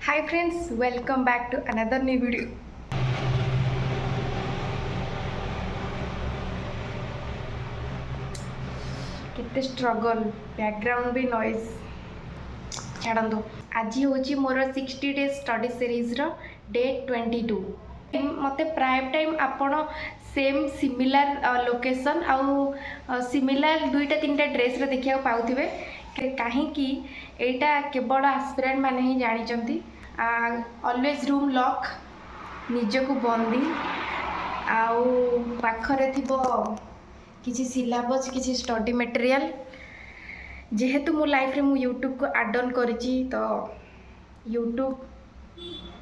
Hi friends, welcome back to another new video. केते struggle background भी noise छाड़ो आज हूँ मोर 60 डेज स्टडी सीरीज रो day 22 मते प्राय टाइम आपण सेम सिमिलर लोकेशन आउ सिमिलर दुईटा तीन ड्रेस रे देखा पाउथिबे कहीं एटा केवल आस्पिरेंट माने ही जानी ऑलवेज रूम लॉक निजको बंदी आउ पाखरे थिबो किसी सिलेबस किसी स्टडी मटेरियल जेहेतु मो लाइफ रे मु यूट्यूब को एड ऑन करिछि तो यूट्यूब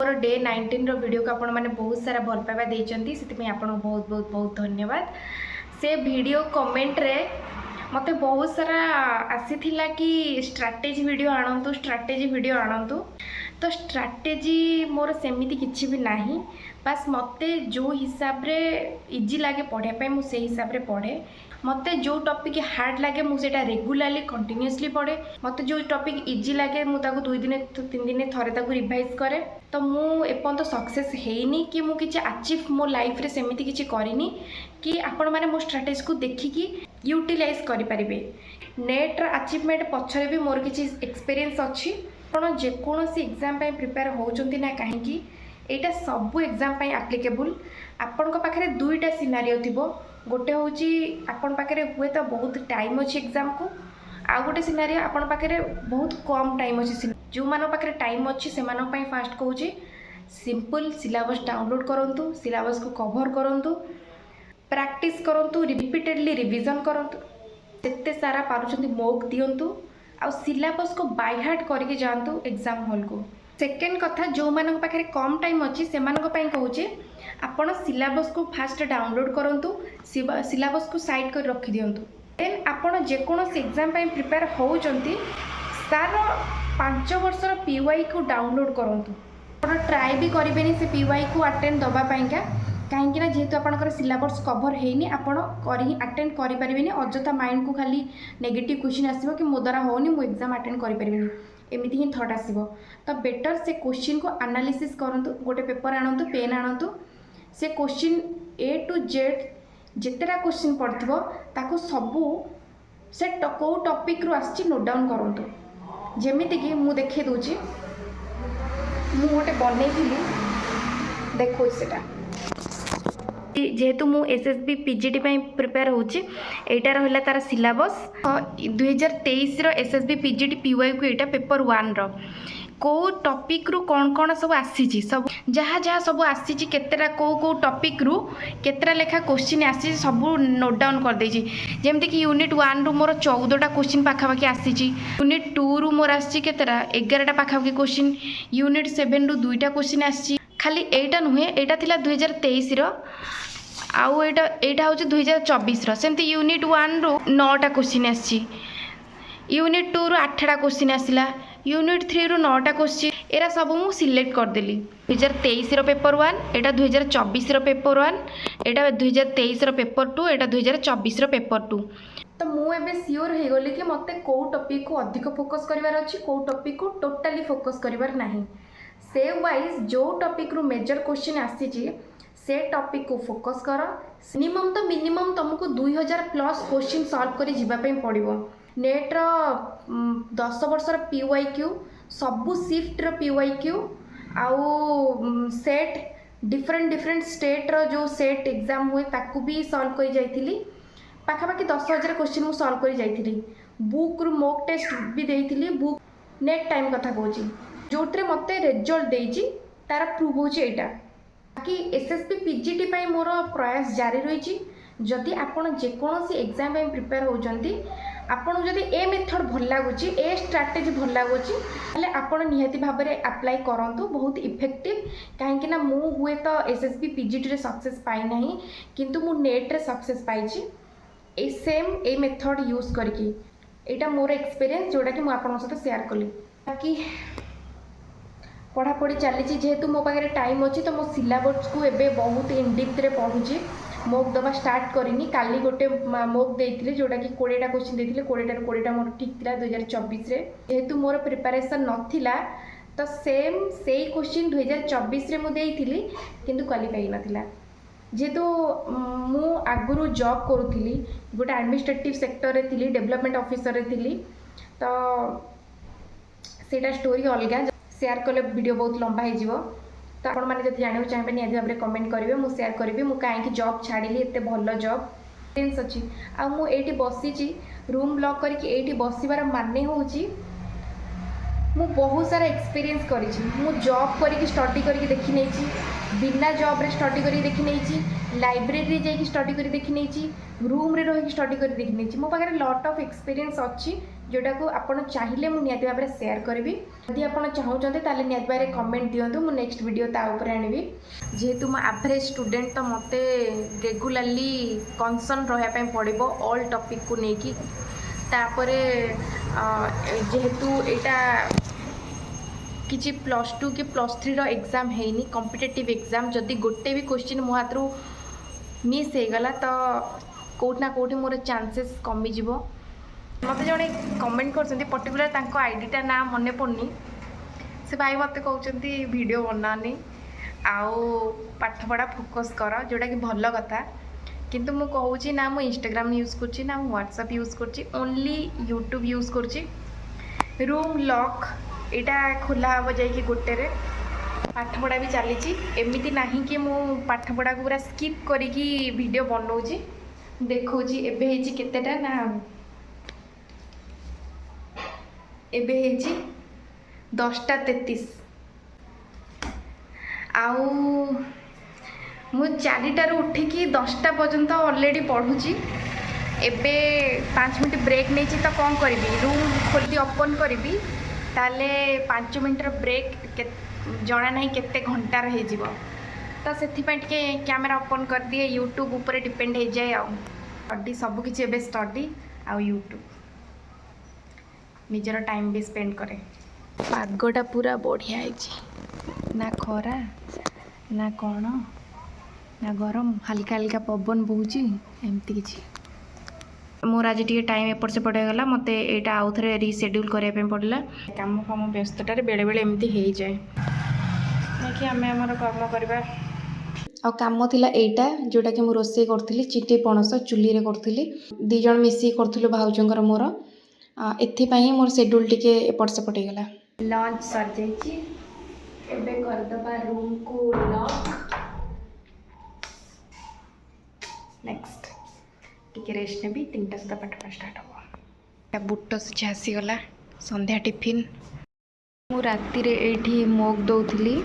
और डे 19 रो वीडियो को आपण माने बहुत सारा भल पाइबा देइचंती सेति में आपण बहुत बहुत बहुत धन्यवाद। से वीडियो कमेंट रे मते बहुत सारा आसी थिला कि स्ट्रैटेजी वीडियो आनंतु तो स्ट्रैटेजी मोर सेमिति किछि भी नाही बस मते जो हिसाब रे इजी लागे पढ़े पे मु से हिसाब रे पढ़े मते जो टॉपिक हार्ड लगे मुझे रेगुलाली कंटिन्यूअसली पढ़े मते जो टॉपिक इजी लगे मु ताको 2 दिन 3 दिन थरे ताको रिवाइज करे तो मु एपन तो सक्सेस हेनी कि मु किछि अचीव मो लाइफ रे सेमिति किछि करिनी कि आपण माने मो स्ट्रैटेजी को देखिकी यूटिलाइज करि परिबे। नेट रो अचीवमेंट पछरे भी मोर किछि एक्सपीरियंस अछि आपण जे कोनोसी एग्जाम पय प्रिपेयर होउचंती ना काहेकि एटा सब एग्जाम पय एप्लीकेबल आपण को पाखरे दुईटा सिनारियो थिबो गोटे होची आपण पाखरे हुए तो बहुत टाइम अच्छी एग्जाम को आ गोटे सिनारियो आपण पाखरे बहुत कम टाइम अच्छी जो मान पाखरे टाइम अच्छी से फास्ट कहूँ सिंपल सिलेबस डाउनलोड करंतु सिलेबस को कवर करंतु प्रैक्टिस करंतु रिपीटेडली रिवीजन करंतु तेते सारा पारुचंती मॉक दियंतु आ सिलेबस को बाय हार्ट करके जांतु एग्जाम हॉल को। सेकेंड कथा जो मान पाखे कम टाइम अच्छी से कहूचे आपण सिलेबस को फास्ट डाउनलोड करंतु सिलेबस को साइड कर रखि दियंतु देन आपण जेकोनोसी एग्जाम प्रिपेयर होउचंती तार 5 वर्षर पीवाई को डाउनलोड करंतु आपण ट्राई भी करिबेनी से पीवाई को अटेंड दबा पाइका कहीं ना जेहेतु आपंकर सिलेबस कवर होनी आपण अटेंड करें अजथा माइंड को खाली नेगेटिव क्वेश्चन आसो कि मो द्वारा होनी मु एग्जाम अटेंड करें एमती ही थट आसो तो बेटर से क्वेश्चन को एनालिसिस करंतु गोटे पेपर आणतु पेन आणतु से क्वेश्चन ए टू जेड जितेटा क्वेश्चन पड़ो ताको सबू से कौ टॉपिक रु आसी नोट डाउन करंतु जेमिति कि मु देखे दूची मु गोटे बनई देखो सेटा जेहेतु मु एसएसबी पीजीटी प्रिपेयर होची एटा रहला तार सिलेबस 2023 रो एसएसबी पीजीटी पीवाई को एटा पेपर 1 रो को टॉपिक रु कौन कौन सब आसी सब जहाँ जहाँ सब आसी केतेटा को टॉपिक रु केतेटा लेखा क्वेश्चन आसी सब नोट डाउन कर देछि जेमति कि यूनिट 1 रु मोर 14टा क्वेश्चन पाखापाखि आसी यूनिट 2 रु मोर आसी केतेटा 11टा पाखापाखि क्वेश्चन यूनिट 7 रु 2टा क्वेश्चन आसी खाली एटा नुहे एटा थिला 2023 रो आउ एटा हूँ 2024 सेमती यूनिट 1 रु 9टा क्वेश्चन आसी यूनिट 2 रु 8टा क्वेश्चन आसला यूनिट 3 रु 9टा क्वेश्चन एरा सब मु सिलेक्ट करदेली 2023 रो पेपर 1 एटा 2024 रो पेपर 1 एटा 2023 रो पेपर 2 एटा 2024 रो पेपर 2 तो मु एबे सियोर हे गली कि मते को टॉपिक को अधिक फोकस करिवार अछि को टॉपिक को टोटली फोकस करिवार नाही से वाइज जो टॉपिक रु मेजर क्वेश्चन आसी से टॉपिक को फोकस कर मिनिमम तुमको 2000 प्लस क्वेश्चन सॉल्व करी जीवा पे पड़िबो नेट रो 10 वर्षर पीवाईक्यू सबु शिफ्ट रो पीवाईक्यू आउ सेट डिफरेंट स्टेट रो जो सेट एग्जाम हुए ताकू भी सॉल्व करी जाइथिली पाखापाखि 10,000 क्वेश्चन मु सॉल्व करी जाइथिली बुक रु मॉक टेस्ट भी देइथिली बुक नेट टाइम कथा कहूची जोट्रे मते रिजल्ट देइची तार प्रूव होची एटा कि एसएसबी पीजीटी पाई मोर प्रयास जारी रही जदि आपण जेकोसी एग्जाम प्रिपेयर होउचंती आपण जदि ए मेथड भल लगुच ए स्ट्रैटेजी भल लगुच ताले आपण निहाती भाव में अप्लाई करंतु बहुत इफेक्टिव कहीं ना मु हुए तो एसएसबी पीजीटी रे सक्सेस पाई नहीं किंतु मु नेट रे सक्सेस पाइछि ए सेम ए मेथड यूज करके एटा मोर एक्सपीरियंस जोटा कि मु आपण सहित शेयर कली बाकी पढ़ापढ़ी चली जेहेतु मो पाखे टाइम अच्छी तो मो सिलेबस को एबे बहुत इनडिप्थ रे पढ़ुची मोक दबा स्टार्ट करिनी काली गोटे मोक देइथिले जोटा कि 20टा क्वेश्चन देइथिले 20टा मोर ठीक थिला 2024 रे जेहेतु मोर प्रिपरेशन नथिला तो सेम से क्वेश्चन 2024 रे मुझे किंतु क्वालिफाई नथिला जेहेतु मु आगुरु जॉब करूली गोटे एडमिनिस्ट्रेटिव सेक्टर रे थी डेवलपमेंट ऑफिसर रे थी तो सेटा स्टोरी अलग शेयर कले वीडियो बहुत लंबा हो तो आपण मैंने जब जानते चाहिए निहती भाव में कमेंट करेंगे मुझे शेयर करी मुझे कहीं जॉब छाड़ी एत भल जॉब एक्सपीरियंस अच्छी आ मुझे बसी रूम लॉक करके बसबार माने हूँ मु बहुत सारा एक्सपीरियंस करी जॉब करके स्टडी करके देखी नहीं बिना जॉब रे स्टडी करके देखी नहीं लाइब्रेरी जाकि स्टडी करके देखी नहीं रूम रे रही स्टडी करके देखी नहीं मो पाखे लॉट ऑफ एक्सपीरियंस अच्छी जोटा को आपड़ चाहिए मुझे निहती भाव में शेयर करी यदि आप चाहते ताले निहती भाव में कमेंट दिंतु मुझे नेक्स्ट वीडियो ताऊपर आनी जेहेतु मो एवरेज स्टूडेंट तो मत रेगुलाली कनसर्न रहा पड़ो ऑल टॉपिक को लेकिन तापर जेहेतु यहाँ किसी +2 कि +3 एग्जाम है कॉम्पिटिटिव एग्जाम जदि गोटे भी क्वेश्चन मो हाथ मिस हो गला तो कौटना कौटी मोर चांसेस कमिज मत जड़े कमेंट कर पर्टिकुलर आईडीटा ना मन पड़नी से भाई मत कहते वीडियो बनानी आउ पाठ पढ़ा फोकस कर जोटा कि भल कथा किंतु मु कहूँ ना मु इंस्टाग्राम यूज करछि ना मु व्हाट्सएप यूज करछि ओनली यूट्यूब यूज करछि रूम लॉक यहाँ खोला हम जाकि गोटे रे पाठ पढ़ा भी चली एमती ना कि मु पाठ पढ़ा को पूरा स्किप करी वीडियो बनाऊँगी देखौछि एबे हेछि केतेटा ना एबे हेछि 10:33 आउ मु 4टारू उठिकी 10टा पर्यंत ऑलरेडी पढ़ुची एबे 5 मिनट ब्रेक नहीं तो कौन करी रूम खोली ओपन करी ताले 5 मिनटर ब्रेक जना ना केते घंटार हो तो से कैमेरा ओपन कर दिए यूट्यूब ऊपर डिपेंड हो जाए स्टडी सबकि एबे स्टडी आउ यूट्यूब निजर टाइम भी स्पेंड करे पागटा पूरा बढ़िया है ना खरा ना कौन ना गरम हल्का हल्का पवन बहुची एमती किसी मोर आज टे टाइम एपट सेपट होगा मत यहाँ आउ थे रिसेड्यूल करने पड़ा कम कम व्यस्ततार बेले बेले एमती हो जाए कि आम आम कर्म करवा आ कम थिला एटा जोटा कि मु रोसे करथली चिटी पणस चुली रे करथली दी जण मिसी करथलु भाउजंकर मोर एथि पई मोर शेड्यूल टिके एपट सेपट होगा लंच सर जाइछि एबे कर दबा रूम को लॉक नेक्स्ट टिके रेस्ट नेबी 3टा सुधा पाठ पढ़ा स्टार्ट हम बुट सिझा आसीगला संध्या टिफिन मु राति रे एठी मोग दौथली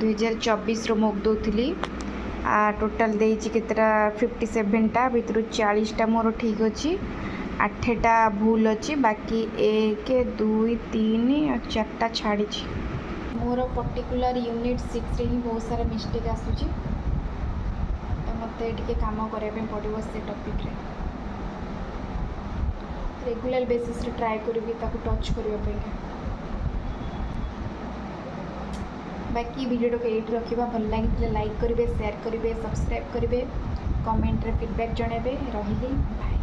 2024 रो मोग दौथली आ टोटल देइछि केतरा 57टा भितरु 40टा मोर ठीक अछि 8टा भूल अछि बाकी 1 2 3 और 4टा छाड़ी मोर पर्टिकुलर यूनिट 6 रे ही बहुत सारा मिस्टेक आसुची मत टे काम करने पड़ो से टॉपिक रे रेगुलर बेसिस रे ट्राए करी टच करने बाकी वीडियो को ये रखा भल लगी लाइक करेंगे शेयर करेंगे सब्सक्राइब करेंगे कमेंट रे फीडबैक जन रही बाय।